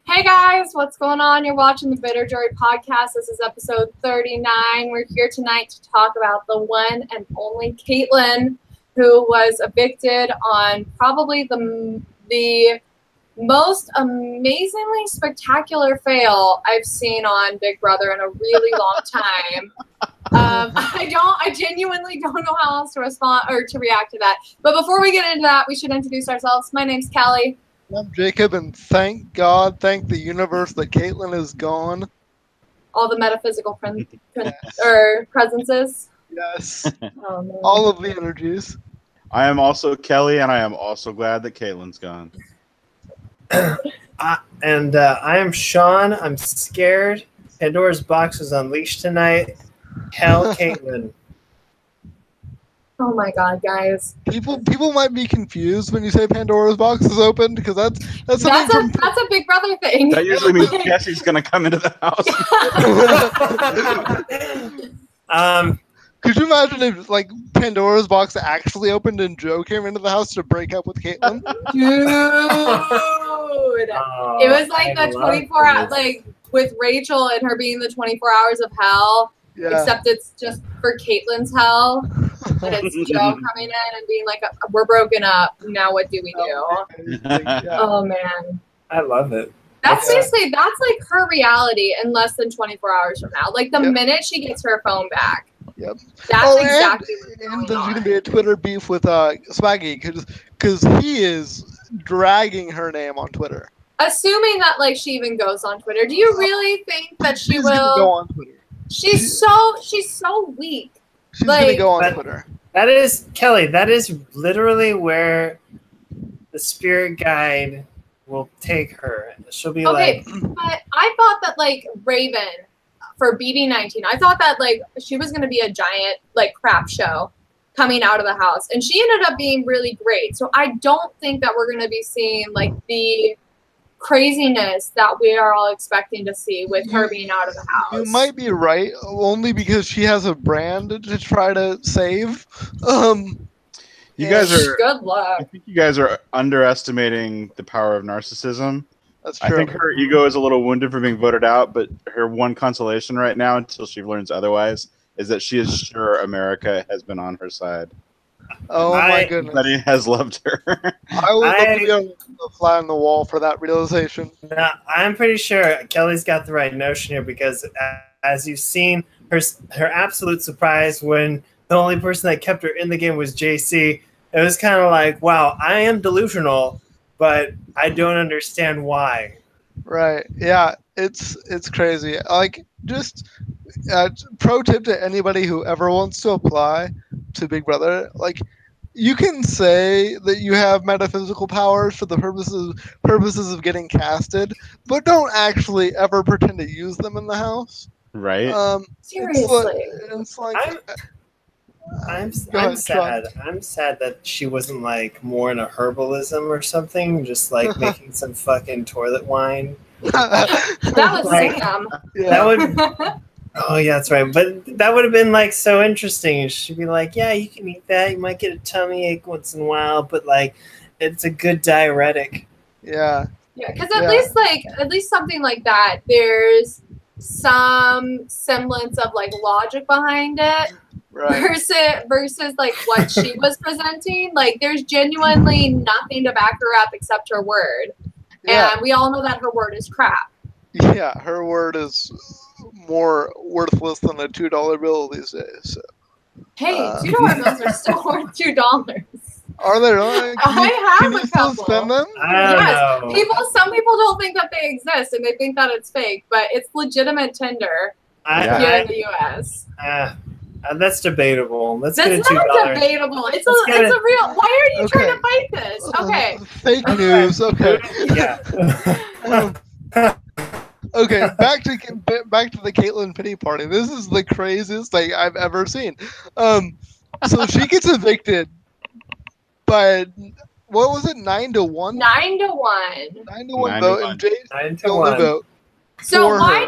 Hey guys, what's going on? You're watching the Bitter Jury podcast. This is episode 39. We're here tonight to talk about the one and only Caitlin, who was evicted on probably the most amazingly spectacular fail I've seen on Big Brother in a really long time. I genuinely don't know how else to respond or to react to that. But before we get into that, we should introduce ourselves. My name's Kelly. I'm Jacob, and thank God, thank the universe that Caitlin is gone. All the metaphysical presences. Yes. Oh, man. All of the energies. I am also Kelly, and I am also glad that Caitlin's gone. I am Shaun. I'm scared. Pandora's box is unleashed tonight. Hell, Caitlin. Oh my God, guys! People might be confused when you say Pandora's box is opened because that's a Big Brother thing. That usually means Jesse's gonna come into the house. Could you imagine if like Pandora's box actually opened and Joe came into the house to break up with Caitlin? Dude, it was like the 24 hours, like with Rachel and her being the 24 hours of hell. Yeah. Except it's just for Caitlin's hell. And it's Joe coming in and being like, we're broken up. Now what do we do? Yeah. Oh, man. I love it. That's basically, that's like her reality in less than 24 hours from now. Like the minute she gets her phone back. Yep. That's exactly and there's going to be a Twitter beef with Swaggy because he is dragging her name on Twitter. Assuming that like she even goes on Twitter. Do you really think that she will go on Twitter? She's so weak. She's like, gonna go on Twitter. That is Kelly. That is literally where the spirit guide will take her. She'll be okay, like. but I thought that like Raven for BD19, I thought that like she was gonna be a giant like crap show coming out of the house, and she ended up being really great. So I don't think that we're gonna be seeing like the craziness that we are all expecting to see with her being out of the house. You might be right, only because she has a brand to try to save. You guys are. Good luck. I think you guys are underestimating the power of narcissism. That's true. I think her ego is a little wounded for being voted out, but her one consolation right now, until she learns otherwise, is that she is sure America has been on her side. Oh my goodness! Everybody has loved her. I would love to be on the fly on the wall for that realization. No, I'm pretty sure Kelly's got the right notion here because, as you've seen, her absolute surprise when the only person that kept her in the game was JC. It was kind of like, wow, I am delusional, but I don't understand why. Right? Yeah, it's crazy. Like, just pro tip to anybody who ever wants to apply to Big Brother, like, you can say that you have metaphysical powers for the purposes of getting casted, but don't actually ever pretend to use them in the house. Right? Seriously, it's like I'm sad. I'm sad that she wasn't like more into herbalism or something, just like making some fucking toilet wine. that was Sam. Yeah. That would. Oh yeah, that's right. But that would have been like so interesting. She'd be like, "Yeah, you can eat that. You might get a tummy ache once in a while, but like, it's a good diuretic." Yeah. Yeah, because at least something like that, there's some semblance of like logic behind it. Right. Versus like what she was presenting. Like there's genuinely nothing to back her up except her word. Yeah. And we all know that her word is crap. Yeah, her word is more worthless than a $2 bill these days. So. Hey, $2 bills are still worth $2. Are they really? Can you still spend them? I don't know. Some people don't think that they exist and they think that it's fake, but it's legitimate Tinder here in the U.S. That's debatable. Let's get That's $2. not debatable. It's a real. Why are you trying to fight this? Okay. Fake news. Okay. Yeah. Okay. Back to the Caitlin pity party. This is the craziest thing I've ever seen. So she gets evicted by what was it? 9-1. 9-1. 9-1 vote, and Jay's 9-1 vote. So why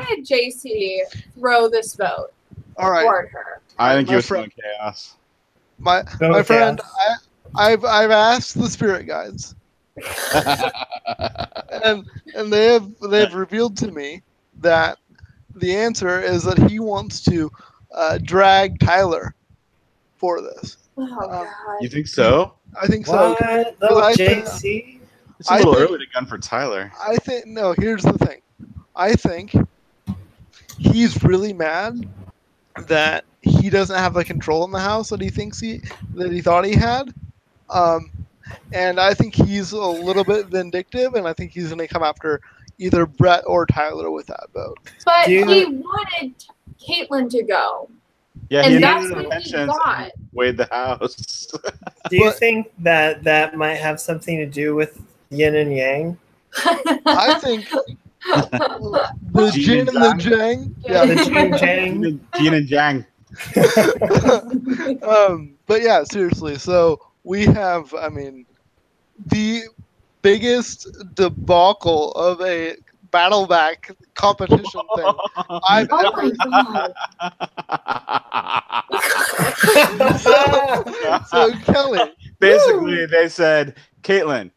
did JC throw this vote? All right. Toward her? I think he was throwing chaos. My friend, I've asked the spirit guides and they've revealed to me that the answer is that he wants to drag Tyler for this. Oh God. You think so? I think so. What? Little I JC? It's a I little think- early to gun for Tyler. I think no. Here's the thing. I think he's really mad that he doesn't have the control in the house that he thought he had. And I think he's a little bit vindictive, and I think he's going to come after either Brett or Tyler with that vote. But Do you- he wanted Caitlyn to go, Yeah, he and that's needed what he intentions got. and weighed the house. Do you But- think that might have something to do with in and yang? I think the Gene Jin and and the Jang. Yeah. The Jing Jang? Gene and Jang. But yeah, seriously. So we have, I mean, the biggest debacle of a battle back competition thing I've Oh ever. my God. So Kelly, Basically, they said, Caitlin,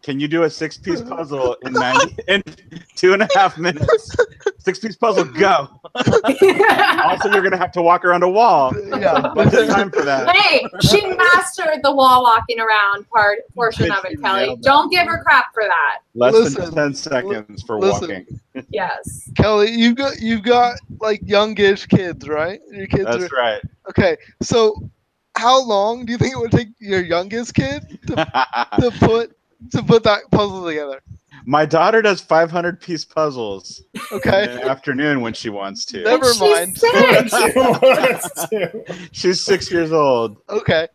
can you do a 6-piece puzzle in 2.5 minutes? 6-piece puzzle, go. Also, you're going to have to walk around a wall. yeah, Bunch of time for that. Hey, she mastered the wall walking around portion of She it, Kelly. nailed that. Don't give her crap for that. Less Listen, than 10 seconds for listen. walking. Yes. Kelly, you've got like youngish kids, right? Your kids That's are right. okay. So how long do you think it would take your youngest kid to put that puzzle together? My daughter does 500-piece puzzles Okay. in the afternoon when she wants to. Never And she's mind. 6. She's 6 years old. Okay.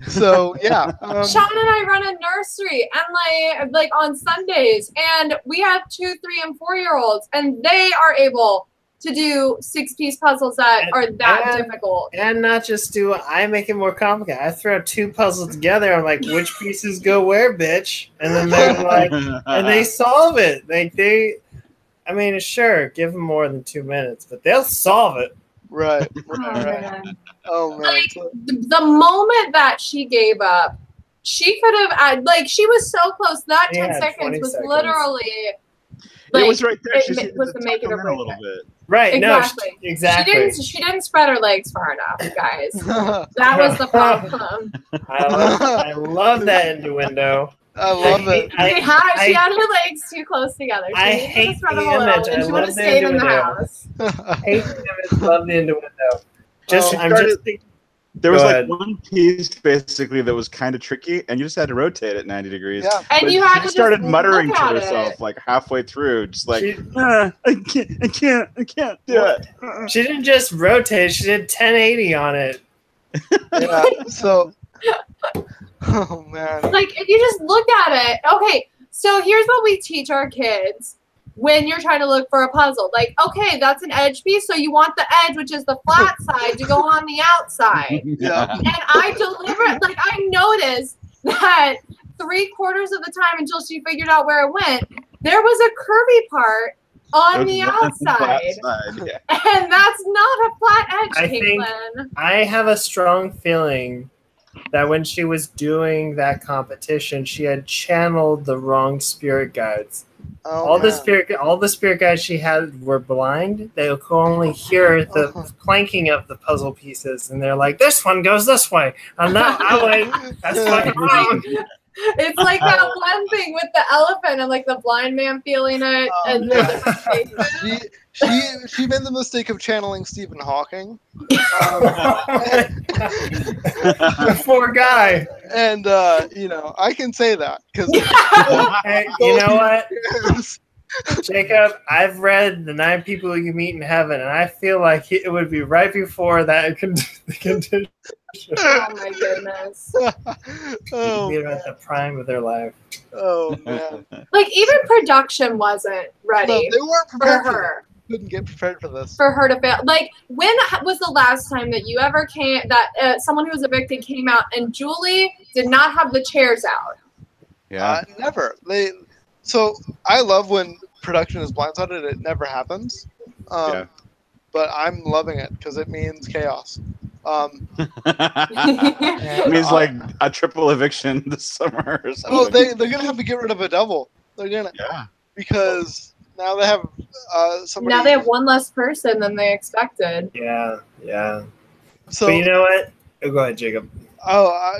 So yeah. Shaun and I run a nursery, and like on Sundays, and we have 2, 3, and 4-year-olds, and they are able to do 6-piece puzzles that are that difficult. And not just I make it more complicated. I throw 2 puzzles together. I'm like, which pieces go where, bitch? And then they're like, and they solve it. I mean, sure, give them more than 2 minutes, but they'll solve it. Right. Oh, man. Oh man. Like, the moment that she gave up, she could have, she was so close. That 10 Yeah, seconds 20 was seconds. literally. It was right there. it She just was needed the to make it tuck or them in a break little it. bit. Right? Exactly. No, exactly. She didn't spread her legs far enough, guys. That was the problem. I love that innuendo. I love it. She had her legs too close together. She I needed to hate spread the them a little, image. and I she would love have the stayed in the innuendo. house. Hate the image, love the innuendo. I'm started- just thinking. There was Go like ahead. one piece basically that was kind of tricky, and you just had to rotate it 90 degrees. Yeah. And But you had she to just started muttering look to at herself it. like halfway through, just like, She- I can't do it. She didn't just rotate; she did 1080 on it. Yeah. So. Oh man. Like, if you just look at it, okay, so here's what we teach our kids when you're trying to look for a puzzle. Like, okay, that's an edge piece, so you want the edge, which is the flat side, to go on the outside. Yeah. And I noticed that 3/4 of the time until she figured out where it went, there was a curvy part on the outside. Yeah. And that's not a flat edge, I think- Caitlin. I have a strong feeling that when she was doing that competition, she had channeled the wrong spirit guides. Oh, All the man. spirit guides she had were blind. They could only hear the Uh-huh. clanking of the puzzle pieces, and they're like, "This one goes this way," and that I went, "That's fucking wrong." It's like that one thing with the elephant and like the blind man feeling it and the different faces. She made the mistake of channeling Stephen Hawking. The poor guy. And I can say that because Hey, you know what, Jacob? I've read The 9 People You Meet in Heaven, and I feel like it would be right before that condition. Oh my goodness. oh, They're at the prime of their life. oh man. Like even production wasn't No, ready they weren't for prepared for her. Couldn't get prepared for this. For her to fail. Like, when was the last time that you ever someone who was evicted came out and Julie did not have the chairs out? Yeah. Never. So I love when production is blindsided. It never happens. Yeah. But I'm loving it because it means chaos. It means like a triple eviction this summer or something. Oh, they're gonna have to get rid of a double. They're gonna because now they have somebody. Now they have one less person than they expected. Yeah. So But you know what? Oh, go ahead, Jacob.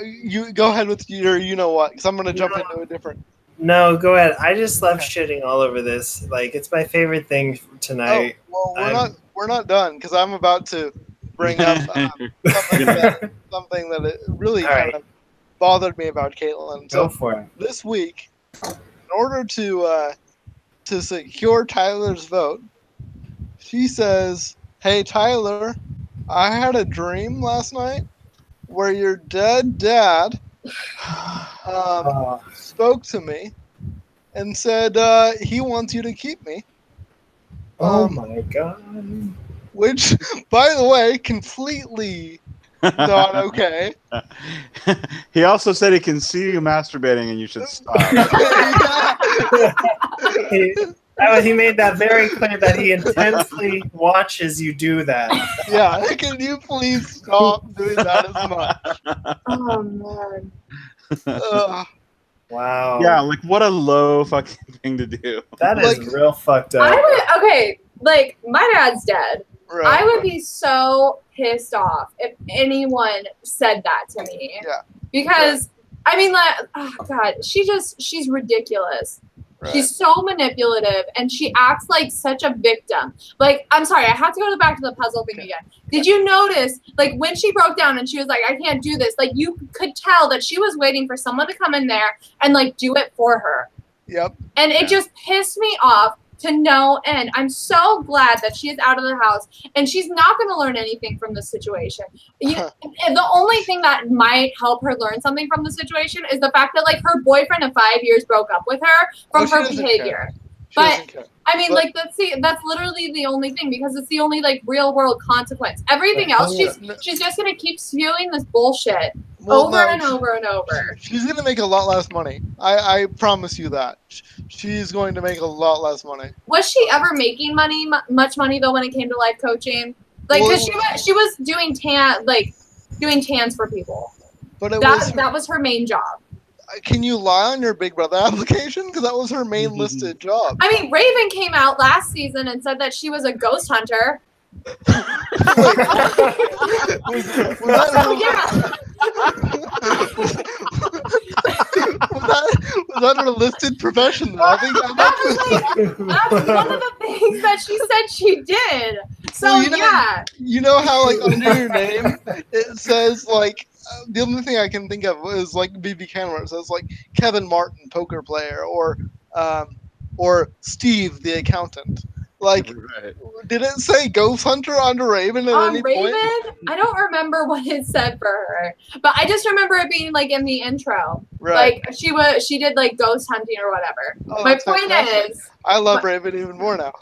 You go ahead with your you know what? Because I'm gonna jump into a different. No, go ahead. I just love shitting all over this. Like, it's my favorite thing tonight. Oh, well, we're not done because I'm about to bring up something that it really kind of bothered me about Caitlin. Go for it. This week, in order to secure Tyler's vote, she says, "Hey Tyler, I had a dream last night where your dead dad spoke to me and said he wants you to keep me." Oh my god. Which, by the way, completely not okay. He also said he can see you masturbating and you should stop. He made that very clear that he intensely watches you do that. Yeah, can you please stop doing that as much? Oh man. Wow. Yeah, like what a low fucking thing to do. That is real fucked up. Like my dad's dead. Right. I would be so pissed off if anyone said that to me. Yeah. Because I mean, like, oh god, she's ridiculous. Right. She's so manipulative, and she acts like such a victim. Like, I'm sorry, I have to go back to the puzzle thing again. Did you notice, like, when she broke down and she was like, I can't do this, like, you could tell that she was waiting for someone to come in there and, like, do it for her. Yep. And it just pissed me off to no end. I'm so glad that she is out of the house, and she's not going to learn anything from this situation. The only thing that might help her learn something from the situation is the fact that, like, her boyfriend of 5 years broke up with her from her behavior. But I mean, like, that's literally the only thing, because it's the only, like, real world consequence. Everything else, she's just gonna keep spewing this bullshit over and over and over. She's gonna make a lot less money. I promise you that. She's going to make a lot less money. Was she ever making much money though when it came to life coaching? Like, because she was doing tans for people. But that was her main job. Can you lie on your Big Brother application? Because that was her main listed job. I mean, Raven came out last season and said that she was a ghost hunter. Was that her listed profession? Though? I think that's one of the things that she said she did. So well, you know how, like, under your name it says, like, the only thing I can think of is, like, BB Can, where it says, like, Kevin Martin, poker player, or Steve, the accountant. Like, did it say Ghost Hunter under Raven at any point? I don't remember what it said for her, but I just remember it being, like, in the intro. Right. Like, she did, like, ghost hunting or whatever. Oh, my point is, I love Raven even more now.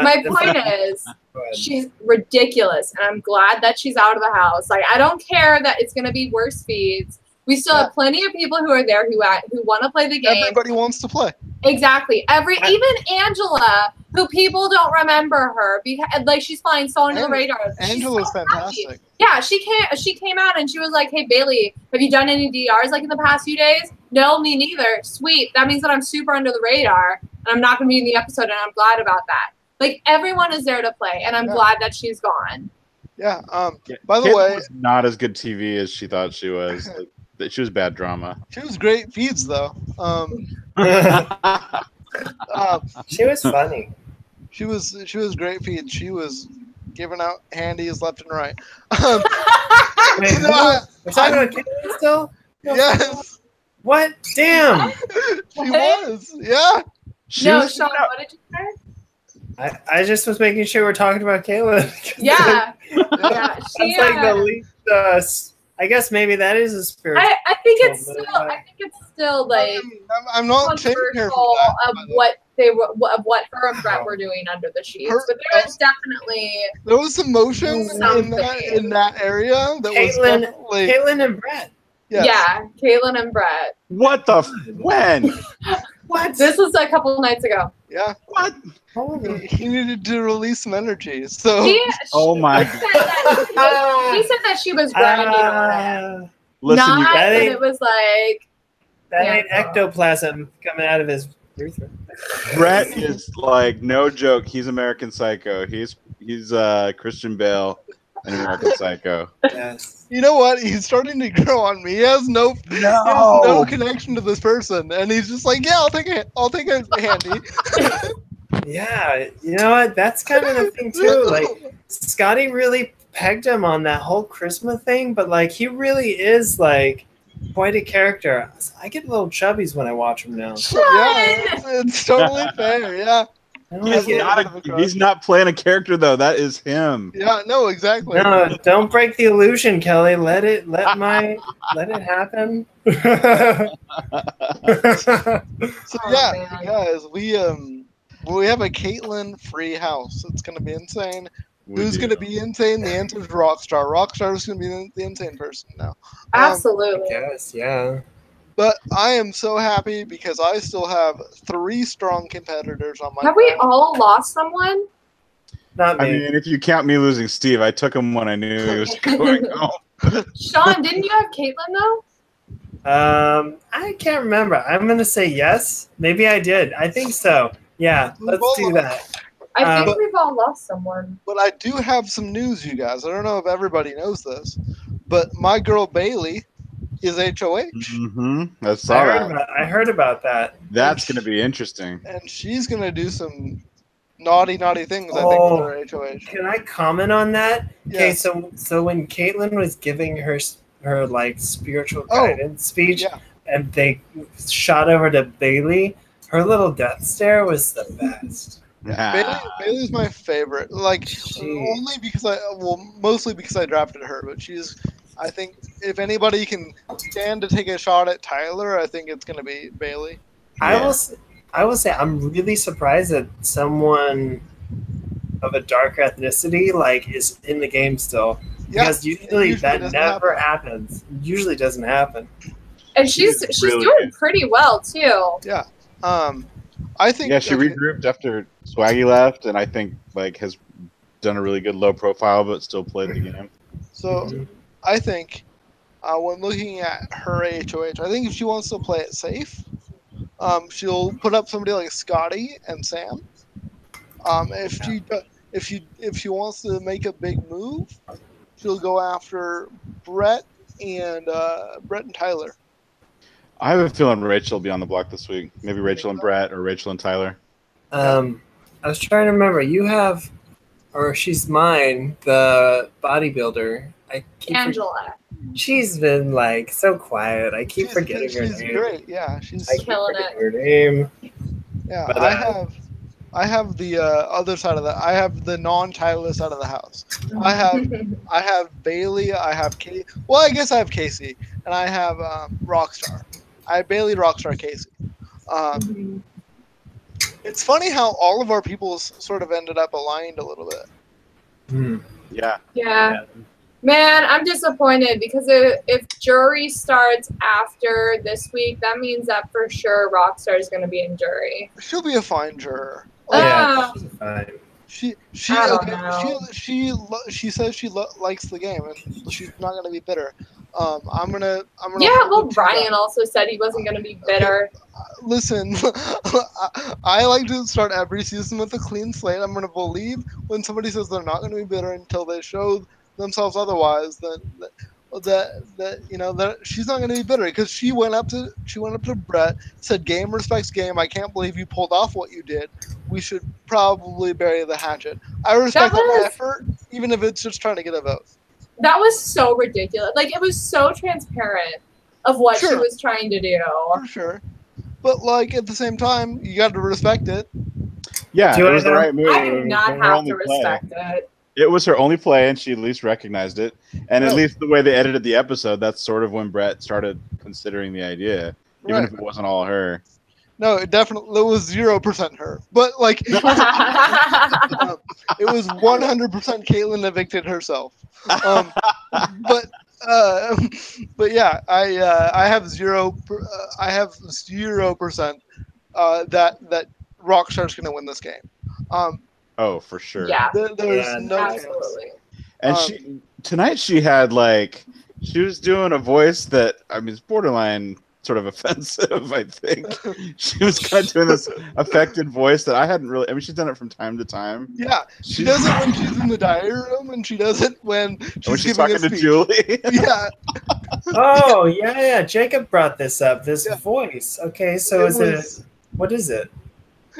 My point is, she's ridiculous, and I'm glad that she's out of the house. Like, I don't care that it's going to be worse feeds. We still have plenty of people who are there who want to play the game. Everybody wants to play. Exactly. Even Angela, who people don't remember her because, like, she's flying so under the radar. Angela's fantastic. Yeah, she came out and she was like, "Hey Bailey, have you done any DRs like in the past few days?" No, me neither. Sweet. That means that I'm super under the radar, and I'm not going to be in the episode, and I'm glad about that. Like, everyone is there to play, and I'm glad that she's gone. Yeah. By the way, was not as good TV as she thought she was. Like, she was bad drama. She was great feeds though. She was funny. She was great feeds. She was giving out handies left and right. Wait, we're talking about Caitlin still? Yes. What? Damn. She was. Yeah. No, Shaun, what did you say? I just was making sure we're talking about Caitlin. Yeah. That's like the least. I guess maybe that is a spiritual. I think it's still like I'm not taking her for that, of what her and Brett were doing under the sheets. But there was some motion in that area that was definitely Caitlin and Brett. Yes. Yeah, Caitlin and Brett. What the when? What? This was a couple of nights ago. Yeah. What? He needed to release some energy. So Oh my! He said that she was grinding on it. Listen, Not you that guys, it was like That Yeah. ain't ectoplasm coming out of his urethra. Brett is like no joke. He's American Psycho. He's Christian Bale in American Psycho. Yes. you know what? He's starting to grow on me. He has no connection to this person, and he's just like, yeah, I'll take it. I'll take it handy. Yeah, you know what? That's kind of the thing too. Like Scotty really pegged him on that whole Christmas thing, but like he really is like quite a character. I get little chubbies when I watch him now. Yeah, it's totally fair. Yeah, I don't like it. He's not playing a character though. That is him. yeah, no, exactly. No, don't break the illusion, Kelly. Let it happen. So Oh, yeah, man. guys, we have a Caitlyn free house. It's gonna be insane. Who's gonna be insane? The answer is Rockstar. Rockstar is gonna be the insane person now. absolutely. Yes, yeah. But I am so happy because I still have 3 strong competitors on my. Have we team. all lost someone? Not I me. mean, if you count me losing Steve, I took him when I knew he was going home. Shaun, didn't you have Caitlyn though? I can't remember. I'm gonna say yes. Maybe I did. I think so. Yeah, let's do that. I think we've all lost someone. But I do have some news, you guys. I don't know if everybody knows this, but my girl Bailey is HOH, Mm-hmm. I saw that. I heard about that. That's going to be interesting. and she's gonna do some naughty things. I Oh. think with her HOH. Can I comment on that? Okay, Yeah. so when Caitlyn was giving her like spiritual Oh, guidance speech, yeah. and they shot over to Bailey, her little death stare was the best. Bailey's my favorite. Like She- only because mostly because I drafted her. But I think if anybody can stand to take a shot at Tyler, I think it's gonna be Bailey. I will say I'm really surprised that someone of a darker ethnicity like is in the game still. Yeah, Because usually that doesn't never happen. happens. Usually doesn't happen. And she's really doing good. pretty well too. Yeah. I think. Yeah, she regrouped after Swaggy left, and I think like has done a really good low profile, but still played the game. So I think when looking at her HOH, I think if she wants to play it safe, she'll put up somebody like Scotty and Sam. If she wants to make a big move, she'll go after Brett and Tyler. I have a feeling Rachel will be on the block this week. Maybe Rachel and Brett, or Rachel and Tyler. I was trying to remember. You have, or she's mine, the bodybuilder. I keep Angela. She's been like so quiet. I keep forgetting her She's name. great. Yeah, she's I keep Killing forgetting her name. yeah. but, I have the other side of that. I have the non-Tyler side of the house. I have Bailey. I have Casey. Well, I guess I have Casey, and I have Rockstar. I have Bailey, Rockstar, Casey. It's funny how all of our people sort of ended up aligned a little bit. Yeah. Yeah. Man, I'm disappointed because if jury starts after this week, that means that for sure Rockstar is going to be in jury. She'll be a fine juror. Oh. She's fine. She I don't okay, know. she says she likes the game and she's not gonna be bitter. I'm gonna. Yeah, well, Ryan also said he wasn't going to be bitter. Listen, I like to start every season with a clean slate. I'm gonna believe when somebody says they're not gonna be bitter until they show themselves otherwise. That you know that she's not gonna be bitter because she went up to Brett, said game respects game. I can't believe you pulled off what you did. We should probably bury the hatchet. I respect that effort, even if it's just trying to get a vote. That was so ridiculous. Like, it was so transparent of what she was trying to do. For sure. But, like, at the same time, you got to respect it. Yeah, it was the right move. I do not have to respect it. It was her only play, and she at least recognized it. And at least the way they edited the episode, that's sort of when Brett started considering the idea, even if it wasn't all her. No, it definitely was 0% her. But, like, it was 100% Caitlyn evicted herself. But yeah, I have 0%. that Rockstar's going to win this game. Oh, for sure. Yeah, There's Yeah, no chance. absolutely. And tonight she had she was doing a voice that, I mean, it's borderline sort of offensive, I think. She was kind of doing this affected voice that I hadn't really, I mean, she's done it from time to time. Yeah, she does it when she's in the diary room, and she does it when she's giving talking a to speech. Julie. Yeah. Oh, yeah. Jacob brought this up. This voice. Okay, so what is it?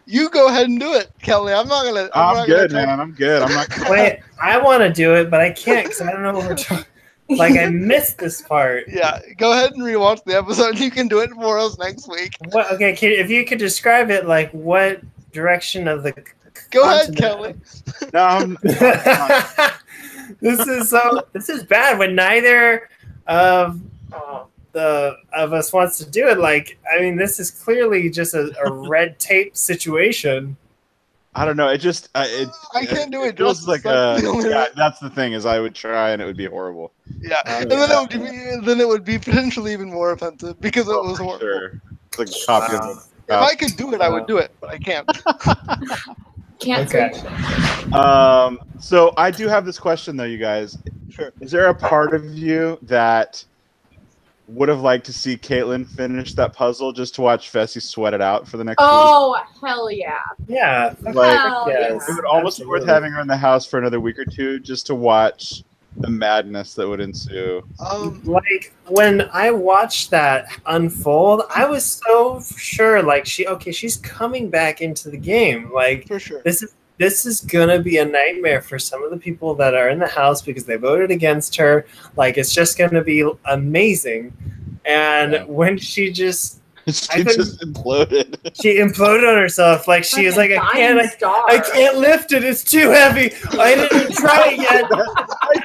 You go ahead and do it, Kelly. I'm not gonna. I'm good, man. I'm good. I'm not gonna... Wait, I want to do it, but I can't because I don't know what we're talking. Like, I missed this part. Yeah, go ahead and rewatch the episode. You can do it for us next week. What? Okay, if you could describe it, like what direction of the. Go ahead, Kelly. No, This is bad when neither of us wants to do it. Like, I mean, this is clearly just a red tape situation. I don't know. It just I can't do it. It feels like Yeah, that's the thing is I would try and it would be horrible. Yeah, and then it would be potentially even more offensive because it was horrible. Sure. It's like a copy of If I could do it, I would do it, but I can't. Can't Okay. say. So I do have this question though, you guys. Sure. Is there a part of you that would have liked to see Caitlyn finish that puzzle just to watch Fessy sweat it out for the next week? Oh, hell yeah. Yeah. Like, Hell yes. it would almost be worth having her in the house for another week or two just to watch the madness that would ensue. Like when I watched that unfold, I was so sure like she's coming back into the game. Like For sure. this is gonna be a nightmare for some of the people that are in the house because they voted against her. Like it's just gonna be amazing. And when she just imploded. She imploded on herself. Like she was like, I can't lift it. It's too heavy. I didn't try it yet.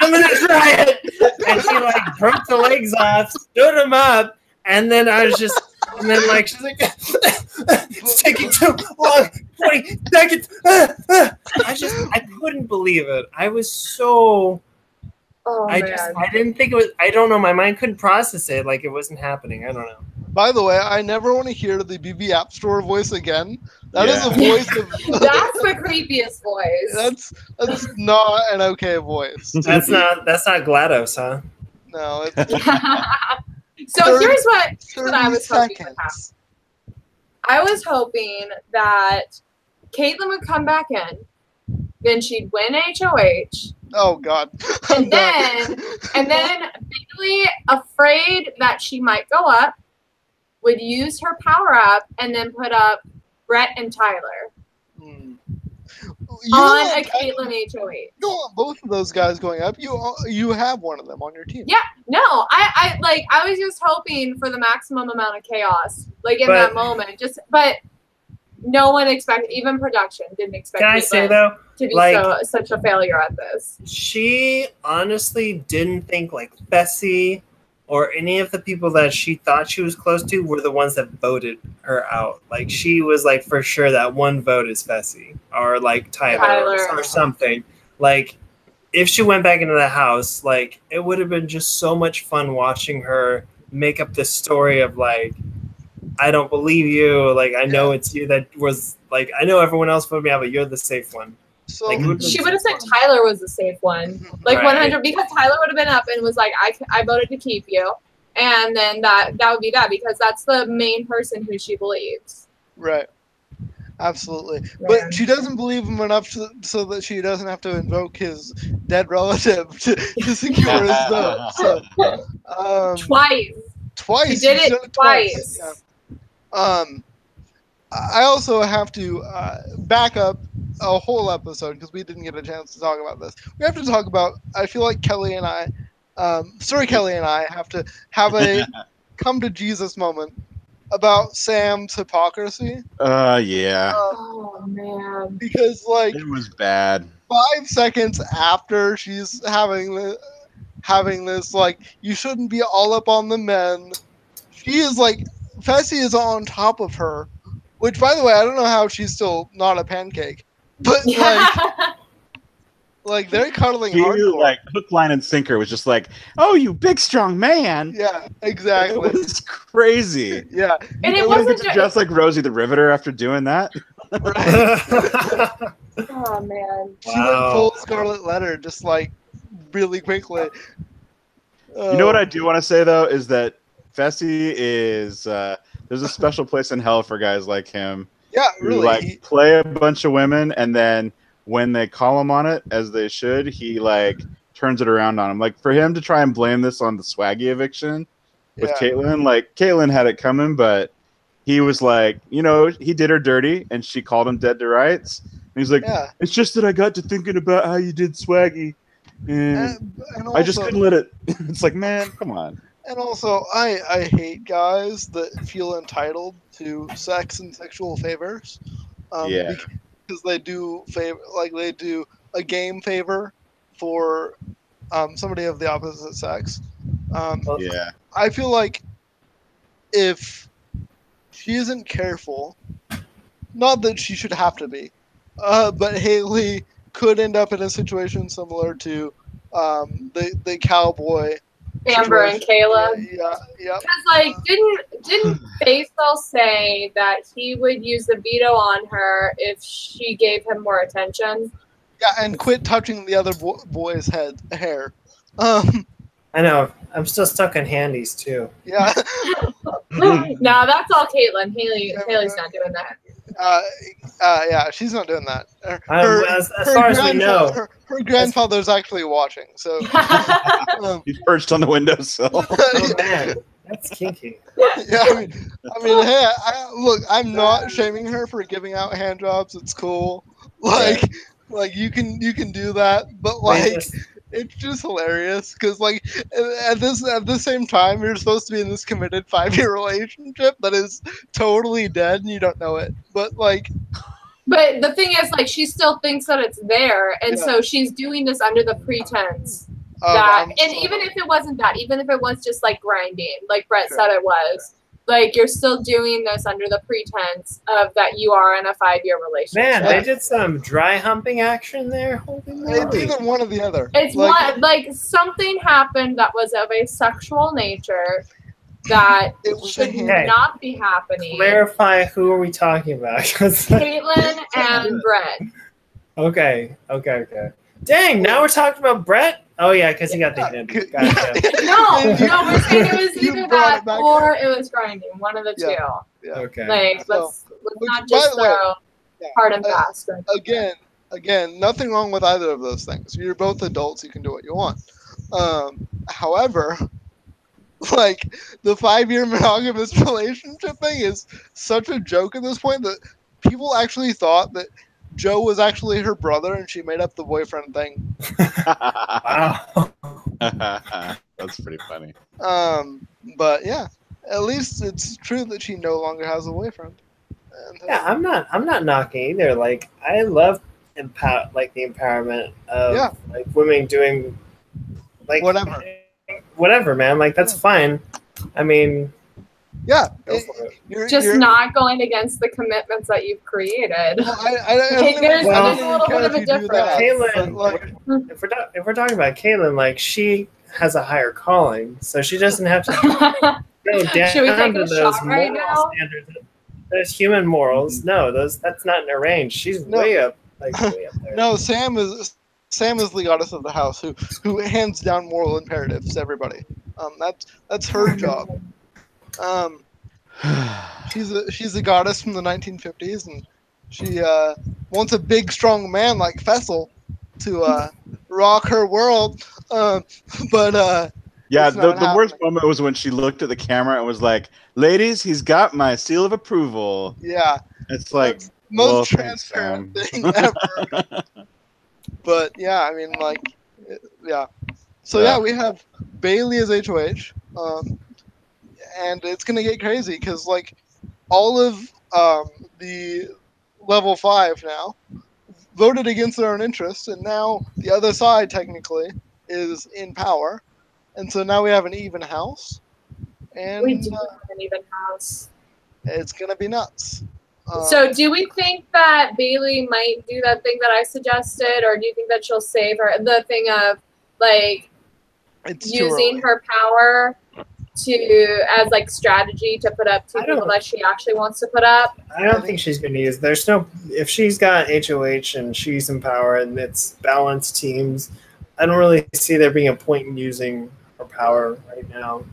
I'm gonna try it. And she like broke the legs off, stood them up, and then I was just, and then like she's like, it's taking too long. 20 seconds. I couldn't believe it. I was so. Oh, I didn't think it was. I don't know. My mind couldn't process it. Like it wasn't happening. I don't know. By the way, I never want to hear the BB App Store voice again. That is a voice of. That's the creepiest voice. That's not an okay voice. That's not GLaDOS, huh? No. So here's what I was hoping would happen. I was hoping that Caitlyn would come back in, then she'd win HOH. Oh God. And then Bailey, afraid that she might go up, would use her power up and then put up Brett and Tyler on a Caitlyn HOH. You don't want both of those guys going up. You have one of them on your team. Yeah, no, I was just hoping for the maximum amount of chaos, like in that moment. But no one expected, even production didn't expect. Can I say though, to be such a failure at this? She honestly didn't think like Fessy or any of the people that she thought she was close to were the ones that voted her out. Like she was like for sure that one vote is Fessy or like Tyler. Or something. Like if she went back into the house, like it would have been just so much fun watching her make up this story of like, I don't believe you. Like I know it's you that was like I know everyone else voted me out, but you're the safe one. So like, she would have said Tyler was the safe one, like 100, because Tyler would have been up and was like, I voted to keep you, and then that would be that because that's the main person who she believes. Right. Absolutely. Yeah. But she doesn't believe him enough so that she doesn't have to invoke his dead relative to secure his vote. So, twice. She did it twice. Yeah. I also have to back up a whole episode because we didn't get a chance to talk about this. We have to talk about, I feel like Kelly and I have to have a come to Jesus moment about Sam's hypocrisy. Yeah. Oh man. Because like it was bad. 5 seconds after she's having this like you shouldn't be all up on the men. She is like Fessy is on top of her, which by the way I don't know how she's still not a pancake. But like Like they're cuddling He hardcore. like hook, line, and sinker was just like, "Oh, you big strong man." Yeah, exactly. It was crazy. Yeah, And it It wasn't wasn't just like Rosie the Riveter after doing that. right. Oh man. She went full Scarlet Letter, just like really quickly. You know what I do want to say though is that Fessy is there's a special place in hell for guys like him Yeah, who really. like play a bunch of women, and then when they call him on it, as they should, he like turns it around on him. Like for him to try and blame this on the swaggy eviction with Yeah. Caitlyn, like Caitlyn had it coming, but he was like, you know, he did her dirty, and she called him dead to rights. And he's like, Yeah. it's just that I got to thinking about how you did swaggy, and And also, I just couldn't let it. It's like, man, come on. And also, I hate guys that feel entitled to sex and sexual favors. Yeah. Because they do they do a game favor for somebody of the opposite sex. Yeah. I feel like if she isn't careful, not that she should have to be, but Haley could end up in a situation similar to the cowboy. Amber and Caleb. Yeah. Because like, didn't Faisal say that he would use the veto on her if she gave him more attention? Yeah, and quit touching the other boy's hair. I know. I'm still stuck on handies too. Yeah. No, that's all Caitlyn. Haley's not doing that. Yeah, she's not doing that. As far as we know, her grandfather's actually watching. So He's perched on the windowsill. oh man, that's kinky. Yeah, I mean, hey, look, I'm not shaming her for giving out hand jobs. It's cool. Like you can do that, but like it's just hilarious because like at the same time you're supposed to be in this committed 5-year relationship that is totally dead and you don't know it. But like, but the thing is, like, she still thinks that it's there, and so she's doing this under the pretense that, and even if it wasn't that, even if it was just like grinding, like Brett said it was. Like, you're still doing this under the pretense of that you are in a 5-year relationship. Man, they did some dry humping action there. Holy it's either one or the other. It's like something happened that was of a sexual nature that should not be happening. Clarify, who are we talking about? Caitlyn and Brett. Okay. Dang, now we're talking about Brett? Oh, yeah, because he got the hint. No, we're saying it was either that or it was grinding. One of the two. Yeah. Okay. Like, let's not just throw hard and fast. Again, nothing wrong with either of those things. You're both adults. You can do what you want. However, like, the 5-year monogamous relationship thing is such a joke at this point that people actually thought that Joe was actually her brother and she made up the boyfriend thing. Wow. That's pretty funny. But yeah, at least it's true that she no longer has a boyfriend. And, yeah, I'm not knocking either. Like, I love the empowerment of like women doing like whatever, man. Like, that's fine. I mean, yeah, you're not going against the commitments that you've created. Well, there's a little bit of a difference. Caitlyn, if we're talking about Caitlyn, like, she has a higher calling, so she doesn't have to go down to those moral standards. Those human morals, no, that's not in her range. She's way up there. No, Sam is the goddess of the house who hands down moral imperatives to everybody. That's her job. She's a goddess from the 1950s, and she wants a big, strong man like Fessel to rock her world. The worst moment was when she looked at the camera and was like, "Ladies, he's got my seal of approval." Yeah, it's like most transparent thing ever. But yeah, I mean, like, yeah. So yeah, we have Bailey as HOH. And it's gonna get crazy because like all of the level 5 now voted against their own interests, and now the other side technically is in power, and so now we have an even house, and we do have an even house. It's gonna be nuts. So do we think that Bailey might do that thing that I suggested, or do you think that she'll save her? The thing of like using her power as like strategy to put up two people that she actually wants to put up? I don't think she's going to use. There's no. If she's got HOH and she's in power and it's balanced teams, I don't really see there being a point in using her power right now.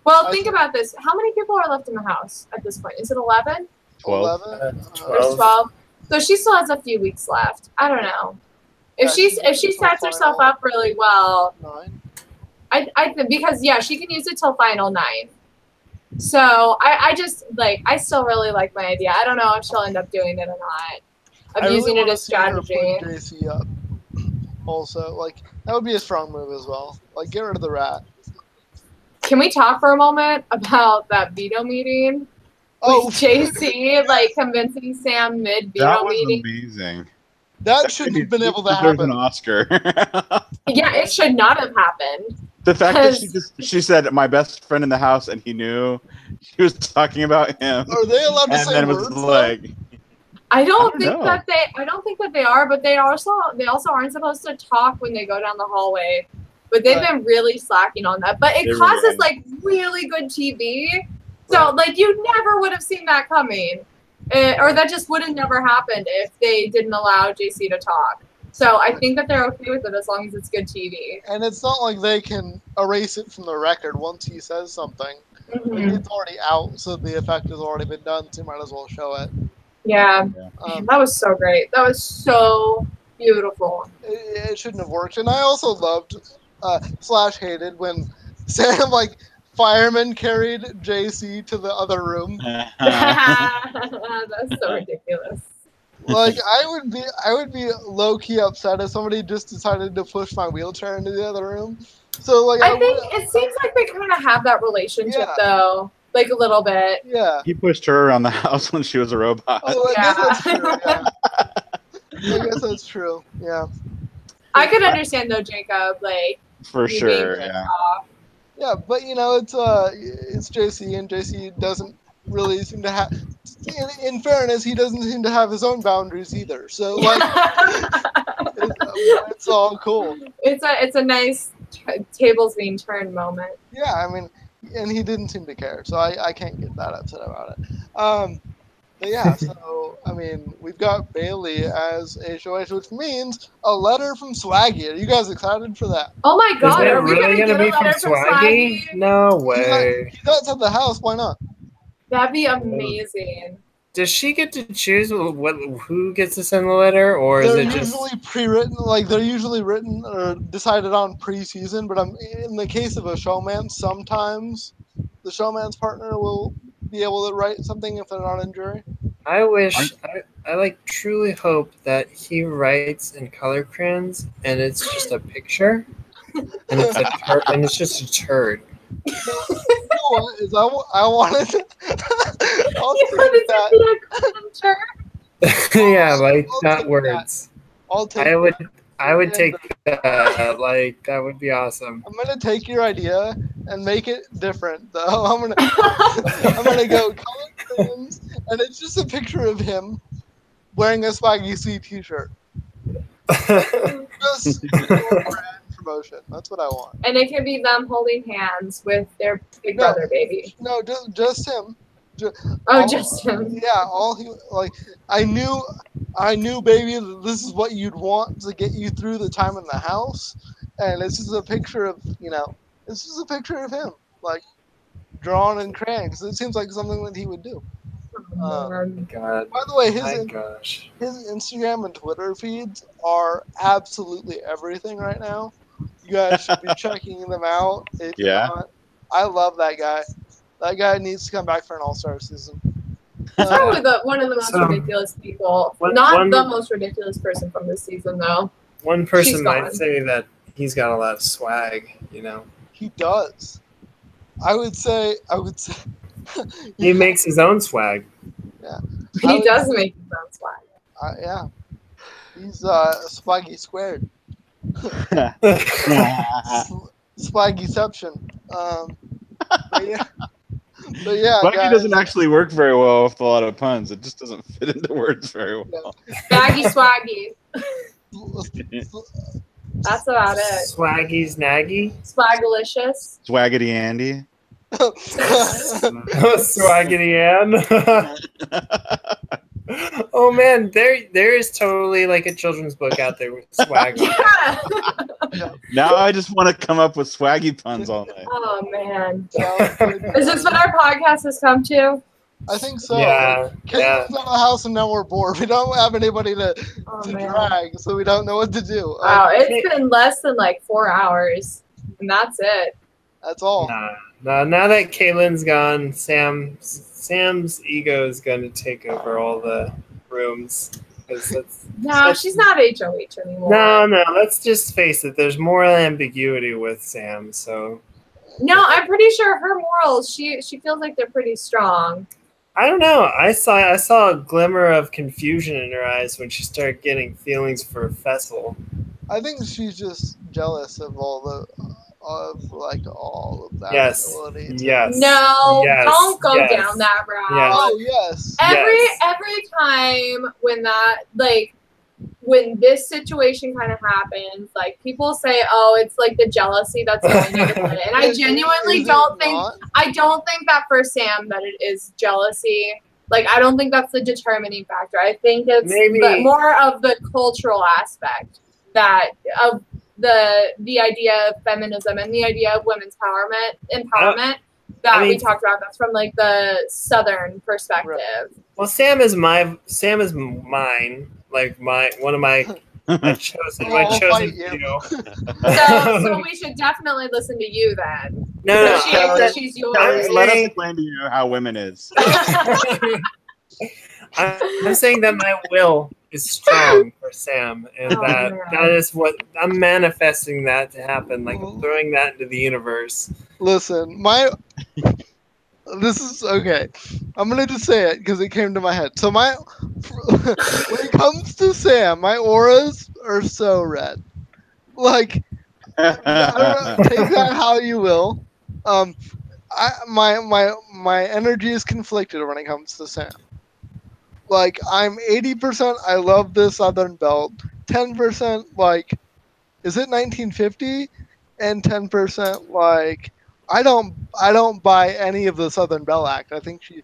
Well, think about this. How many people are left in the house at this point? Is it 11? 12. 12. So she still has a few weeks left. I don't know. If she sets herself up really well, 9. I because she can use it till final 9. So I just I still really like my idea. I don't know if she'll end up doing it or not. Of using it as strategy. Put JC up. Also, like that would be a strong move as well. Like get rid of the rat. Can we talk for a moment about that veto meeting? Oh, JC convincing Sam mid veto meeting. That was amazing. That shouldn't have been able to happen. There's an Oscar. Yeah, it should not have happened. The fact that she said my best friend in the house and he knew she was talking about him. Are they allowed to say words? I don't think that they are, but they also aren't supposed to talk when they go down the hallway. But they've been really slacking on that. But it causes really good TV. So you never would have seen that coming. Or that just would have never happened if they didn't allow JC to talk. So I think that they're okay with it as long as it's good TV. And it's not like they can erase it from the record once he says something. Mm-hmm. It's already out, so the effect has already been done, so you might as well show it. Yeah. That was so great. That was so beautiful. It shouldn't have worked. And I also loved / hated when Sam fireman carried JC to the other room. That's so ridiculous. I would be low key upset if somebody just decided to push my wheelchair into the other room. So I think it seems like they kind of have that relationship though, a little bit. Yeah. He pushed her around the house when she was a robot. Oh, I guess that's true. Yeah. I guess that's true. Yeah. I could understand though, Jacob. For sure. Yeah. Yeah, but it's JC, and JC doesn't really seem to have. In fairness, he doesn't seem to have his own boundaries either. So it's all cool. It's a nice tables being turned moment. Yeah, I mean, and he didn't seem to care, so I can't get that upset about it. But yeah, so I mean, we've got Bailey as HOH, which means a letter from Swaggy. Are you guys excited for that? Oh my God! Are we really going to be from Swaggy? No way. He's outside the house. Why not? That'd be amazing. Does she get to choose who gets to send the letter, or is it just usually pre-written? They're usually written or decided on pre-season. But in the case of a showman, sometimes the showman's partner will be able to write something if they're not in jury. I wish I truly hope that he writes in color crayons and it's just a picture and it's just a turd. You know what is I wanted to yeah, not words. That. I would take that. That would be awesome. I'm gonna take your idea and make it different, though. I'm gonna go color crayons, and it's just a picture of him wearing a Swaggy C t-shirt. Just promotion. That's what I want. And it can be them holding hands with their big brother baby. No, just him. Just him. Yeah, all he I knew, baby, that this is what you'd want to get you through the time in the house, and it's just a picture of it's just a picture of him drawn in crayon, because it seems like something that he would do. God. By the way, his Instagram and Twitter feeds are absolutely everything right now. You guys should be checking them out. If you're not. I love that guy. That guy needs to come back for an all-star season. He's probably one of the most ridiculous people. Not the most ridiculous person from this season, though. One person might say that he's got a lot of swag, He does. I would say he makes his own swag. Yeah. He does make his own swag. Yeah. He's swaggy squared. Swaggyception. But yeah, Swaggy guys, doesn't actually work very well with a lot of puns. It just doesn't fit into words very well. Swaggy swaggy. That's about it. Swaggy's Naggy. Swagalicious. Swaggity Andy. Swaggity Ann. Oh man, there is totally like a children's book out there with Swaggy. Yeah. Now I just want to come up with swaggy puns all night. Oh man. Is this what our podcast has come to? I think so. Yeah, Caitlin's out of the house and now we're bored. We don't have anybody to Man. drag, so we don't know what to do. Wow, it's been less than like 4 hours, and that's it. That's all. Nah, now that Caitlin's gone, Sam's ego is going to take over all the rooms. No, she's not HOH anymore. No, let's just face it. There's more ambiguity with Sam, so. No, I'm pretty sure her morals, she feels like they're pretty strong. I don't know. I saw a glimmer of confusion in her eyes when she started getting feelings for Fessel. I think she's just jealous of all of that. Yes. ability. Yes. No, Yes. don't go Yes. down that route. Yes. Oh yes. Every time when this situation kind of happens, like people say, "Oh, it's like the jealousy that's going into it," and I genuinely don't think. I don't think that for Sam that it is jealousy. Like I don't think that's the determining factor. I think it's more of the cultural aspect that of the idea of feminism and the idea of women's empowerment that we talked about. That's from like the Southern perspective. Right. Well, Sam is mine. Like one of my chosen few. So we should definitely listen to you then. No, she's yours. Let us explain to you how women is. I'm saying that my will is strong for Sam, and that is what I'm manifesting that to happen. Like I'm throwing that into the universe. Listen, this is okay. I'm gonna just say it because it came to my head. So when it comes to Sam, my auras are so red. Like, I don't know, take that how you will. My energy is conflicted when it comes to Sam. Like, I'm 80%. I love this Southern Belt. 10% like, is it 1950? And 10% like. I don't buy any of the Southern Belle Act. I think she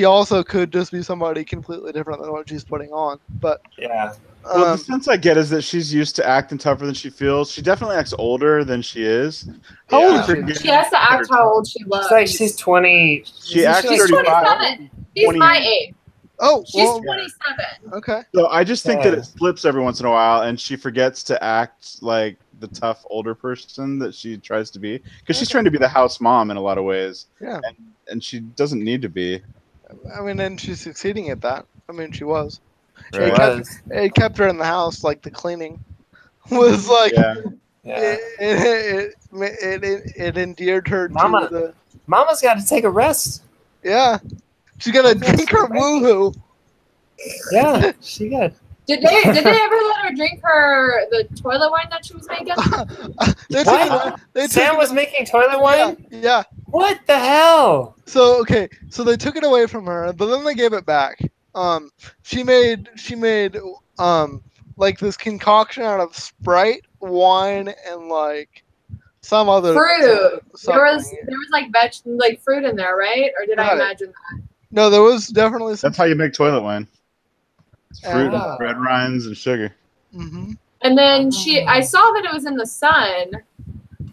also could just be somebody completely different than what she's putting on. But yeah. Well, the sense I get is that she's used to acting tougher than she feels. She definitely acts older than she is. How old is she? She has to act how old she looks. It's like she's 20. She acts she's 27. She's my age. Oh, she's 27. Okay. So I just think that it slips every once in a while, and she forgets to act like the tough older person that she tries to be, because she's trying to be the house mom in a lot of ways. Yeah. And she doesn't need to be. I mean, and she's succeeding at that. I mean, she was. Right. It kept her in the house. Like the cleaning was like. Yeah. It endeared her to the. Mama's got to take a rest. Yeah. She's gonna drink her woohoo. Yeah, she got. Did they ever let her drink the toilet wine that she was making? Sam was making toilet wine? Yeah. What the hell? So they took it away from her, but then they gave it back. She made like this concoction out of Sprite, wine, and like some other fruit. There was like fruit in there, right? Or did I imagine that? No, there was definitely some. That's how you make toilet wine. It's fruit, red rinds, and sugar. Mm-hmm. And then I saw that it was in the sun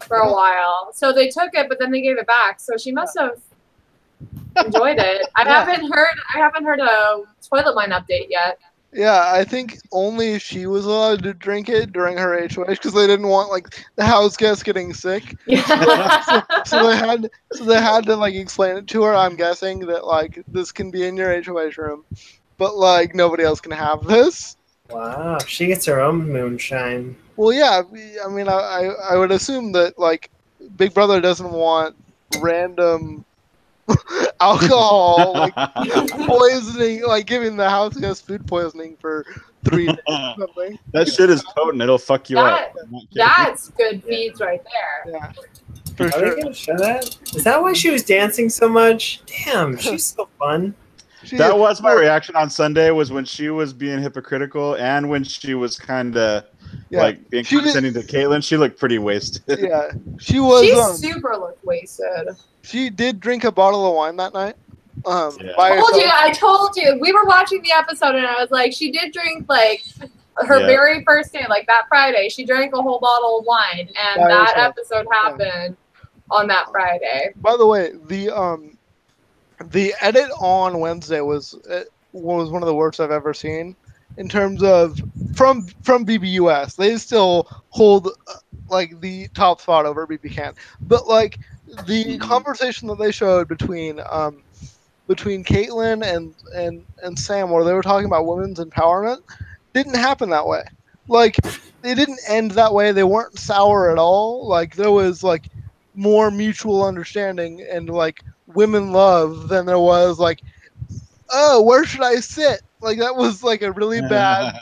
for a while, so they took it, but then they gave it back. So she must have enjoyed it. I haven't heard a toilet wine update yet. Yeah, I think only she was allowed to drink it during her HOH because they didn't want like the house guests getting sick. Yeah. so they had to like explain it to her. I'm guessing that like this can be in your HOH room, but like nobody else can have this. Wow, she gets her own moonshine. Well, yeah, I mean, I would assume that like Big Brother doesn't want random alcohol, like poisoning, like giving the house guest food poisoning for 3 days or something. That shit is potent. It'll fuck you up. That's good feeds right there. Yeah. For Are sure. they gonna show that? Is that why she was dancing so much? Damn, she's so fun. That was my reaction on Sunday, was when she was being hypocritical and when she was kind of like being condescending to Caitlyn. She looked pretty wasted. Yeah, she was. She super looked wasted. She did drink a bottle of wine that night. Yeah. I told you. We were watching the episode, and I was like, she did drink like her very first day, like that Friday. She drank a whole bottle of wine, and that episode happened on that Friday. By the way, the edit on Wednesday was one of the worst I've ever seen in terms of from BBUS. They still hold like the top spot over BB Can, but like the conversation that they showed between Caitlyn and Sam, where they were talking about women's empowerment, didn't happen that way. Like they didn't end that way. They weren't sour at all. Like there was like more mutual understanding and like women love than there was like, oh, where should I sit? Like that was like a really bad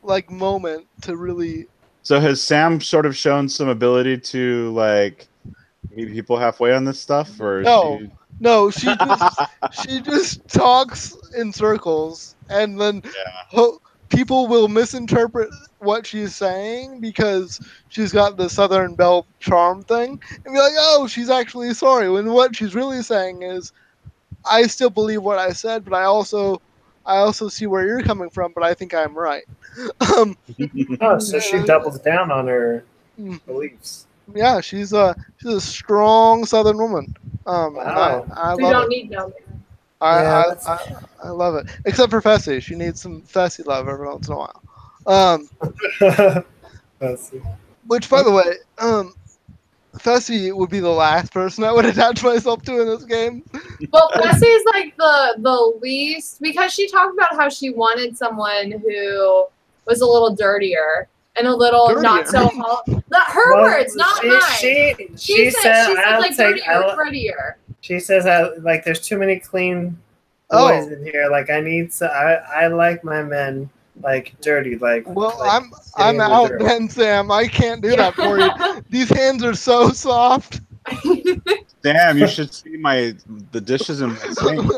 like moment to really. So has Sam sort of shown some ability to like meet people halfway on this stuff, or no, she just talks in circles, and then people will misinterpret what she's saying because she's got the Southern Belle charm thing, and be like, oh, she's actually sorry, when what she's really saying is, I still believe what I said, but I also see where you're coming from, but I think I'm right. So she doubles down on her beliefs. Yeah, she's a strong Southern woman. Wow. I We love don't it. need no man. I love it. Except for Fessy. She needs some Fessy love every once in a while. Which, by the way, Fessy would be the last person I would attach myself to in this game. Well, Fessy is like the least, because she talked about how she wanted someone who was a little dirtier and a little not so her words, not mine. She said like dirtier. She says like there's too many clean boys in here. Like I like my men like dirty. Like I'm out then, Sam. I can't do that for you. These hands are so soft. Damn, you should see the dishes in my sink.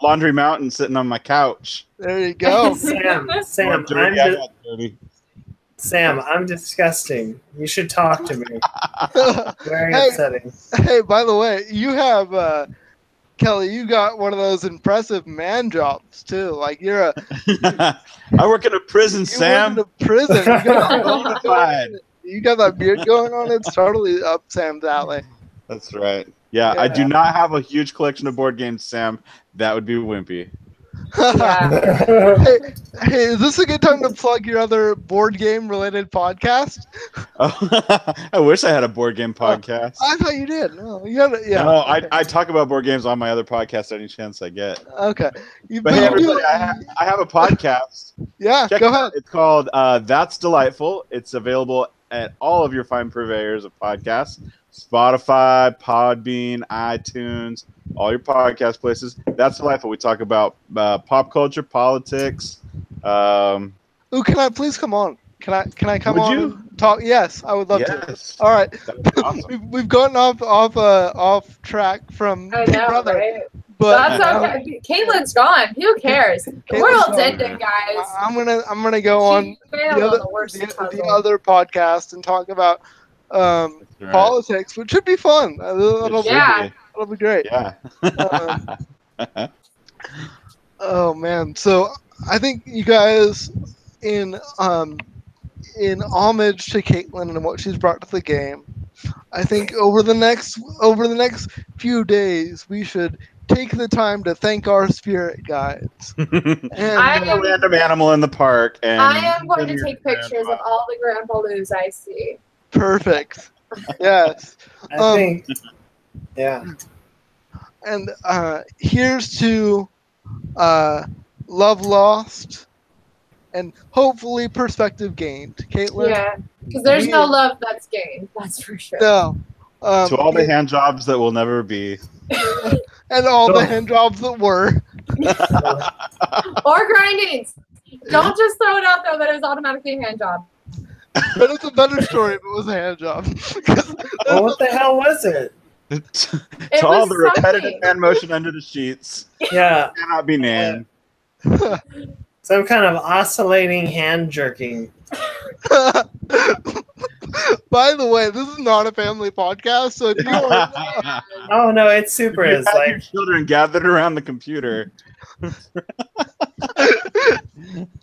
Laundry mountain sitting on my couch. There you go. Sam, I'm disgusting. You should talk to me. Very upsetting. Hey, by the way, you have Kelly, you got one of those impressive man jobs too. Like you're I work in a prison, Sam. Work in a prison. You got that beard going on. It's totally up Sam's alley. That's right. Yeah, I do not have a huge collection of board games, Sam. That would be wimpy. Hey, is this a good time to plug your other board game related podcast? Oh, I wish I had a board game podcast. I thought you did. No, you had yeah. No, I talk about board games on my other podcast any chance I get. Okay. But hey, everybody, I have a podcast. Yeah, go ahead. It's called That's Delightful. It's available at all of your fine purveyors of podcasts. Spotify, Podbean, iTunes, all your podcast places. That's Delightful. We talk about pop culture, politics. Can I please come on? Can I come on? Would you talk? Yes, I would love to. All right. Awesome. We've gotten off track from I Big know, Brother. right? But that's okay. Caitlin's gone. Who cares? The world's ending, guys. I'm gonna go on the other podcast and talk about politics, which should be fun. That'll be great. Yeah. Oh man, so I think you guys, in homage to Caitlyn and what she's brought to the game, I think over the next few days we should take the time to thank our spirit guides. And a random animal in the park. And I am going to take pictures of all the Grandpa Loos I see. Perfect. Yes. I think. Yeah. And here's to love lost and hopefully perspective gained. Caitlyn? Yeah, because there's no love that's gained. That's for sure. No. To all the hand jobs that will never be. And all the hand jobs that were. Or grindings. Don't just throw it out there that it was automatically a hand job. But it's a better story if it was a hand job. Well, what the hell was it? To It all was the repetitive something. hand motion under the sheets Yeah, cannot be named. some kind of oscillating hand jerking. By the way, this is not a family podcast, so if you are Oh no, it super You is. had your Like, children gathered around the computer.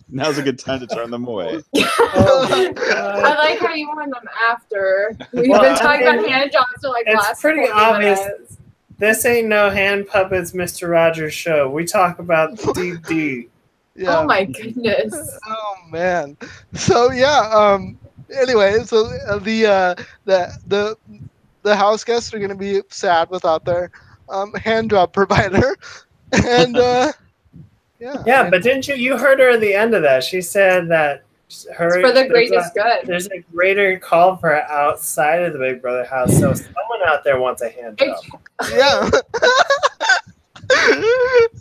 Now's a good time to turn them away. oh my I God. like how you warn them after. We've Well, been talking I mean, about hand jobs for like it's last pretty 40 obvious. minutes. This ain't no hand puppets, Mr. Rogers show. We talk about the deep D. yeah. Oh my goodness. Oh man. So yeah. Anyway, so the house guests are gonna be sad without their hand job provider, and yeah. Yeah, but didn't you heard her at the end of that? She said that her It's for the greatest good. there's a greater call for her outside of the Big Brother house. So someone out there wants a hand job. Yeah.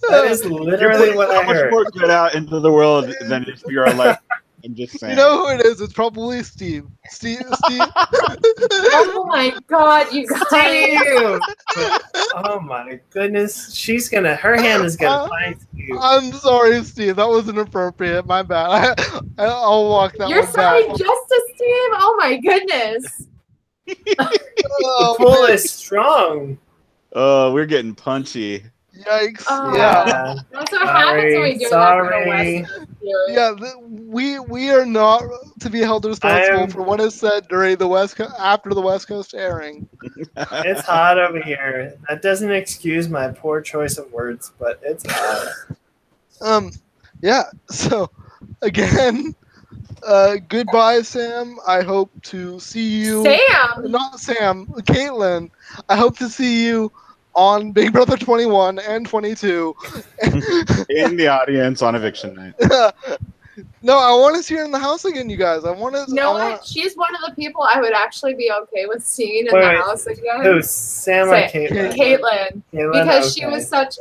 That is literally what I How much heard. more good out into the world than if you're alive. I'm just saying. You know who it is? It's probably Steve. Steve. Oh my god, you guys. Steve! Oh my goodness. Her hand is gonna find Steve. I'm sorry, Steve. That was inappropriate. My bad. I'll walk that You're one sorry, back. Justice Steve? Oh my goodness. Oh, Pull is strong. Oh, we're getting punchy. yikes. Oh. Yeah. That's what happens when we do that for the Sorry. West. Yeah, we are not to be held responsible for what is said during after the West Coast airing. It's hot over here. That doesn't excuse my poor choice of words, but it's hot. Yeah. So again, goodbye, Sam. I hope to see you. Sam! Not Sam, Caitlin. I hope to see you on Big Brother 21 and 22. In the audience on eviction night. No, I want to see her in the house again, you guys. I want to. You know what? She's one of the people I would actually be okay with seeing in Wait, the wait. house again. Who, Sam or Say- Caitlin? Caitlin. Caitlin, Because she okay. was such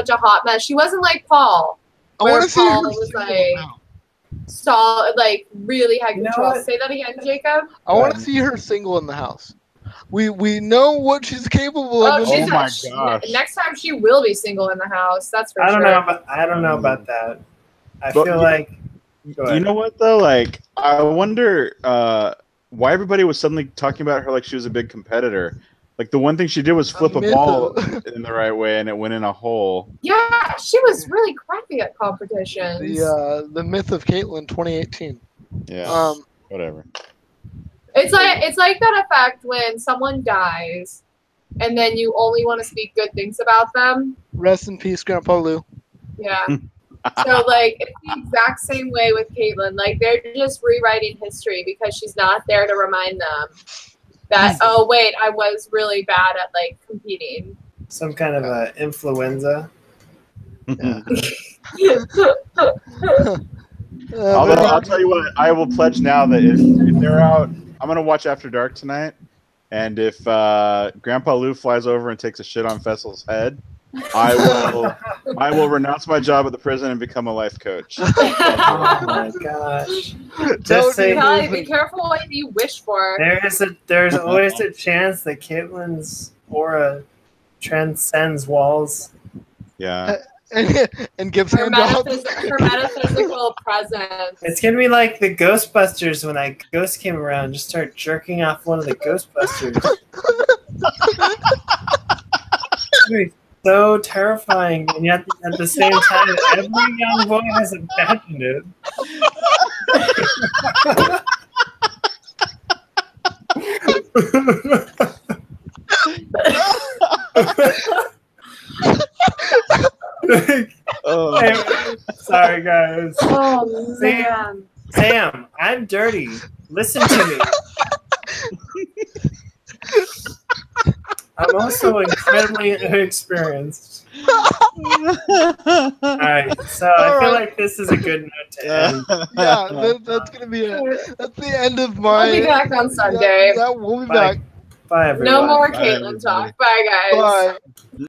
a hot mess. She wasn't like Paul. I want where to see her Paul was single like- now. Solid, like really had You know control. what? Say that again, Jacob. I want to see her single in the house. We know what she's capable of. Oh, she's my a, gosh. next time she will be single in the house. That's for I don't sure. know. I don't know about that. I But feel you- like. Go You ahead. know what though? Like, I wonder why everybody was suddenly talking about her like she was a big competitor. Like the one thing she did was flip a myth ball of- in the right way and it went in a hole. Yeah, she was really crappy at competitions. the myth of Caitlyn 2018. Yeah. Whatever. It's like that effect when someone dies, and then you only want to speak good things about them. Rest in peace, Grandpa Lou. Yeah. So like it's the exact same way with Caitlyn. Like they're just rewriting history because she's not there to remind them that oh wait, I was really bad at like competing. Some kind of influenza. Although I'll tell you what, I will pledge now that if they're out, I'm gonna watch After Dark tonight, and if Grandpa Lou flies over and takes a shit on Fessel's head, I will renounce my job at the prison and become a life coach. Oh my gosh! Don't Just say Kelly, be careful what you wish for. there's always a chance that Caitlyn's aura transcends walls. Yeah. and gives Her, hand jobs. her metaphysical presence. It's gonna be like the Ghostbusters when that ghost came around. Just start jerking off one of the Ghostbusters. It's gonna be so terrifying, and yet at the same time, every young boy has imagined it. Oh. Hey, sorry, guys. Oh man. Sam, I'm dirty. Listen to me. I'm also incredibly inexperienced. All right, so I feel like this is a good note to end. Yeah, that's gonna be that's the end of my. We'll be back on Sunday. We'll be Bye. back. Bye, everyone. No more Bye, Caitlyn everybody. talk. Bye, guys. Bye.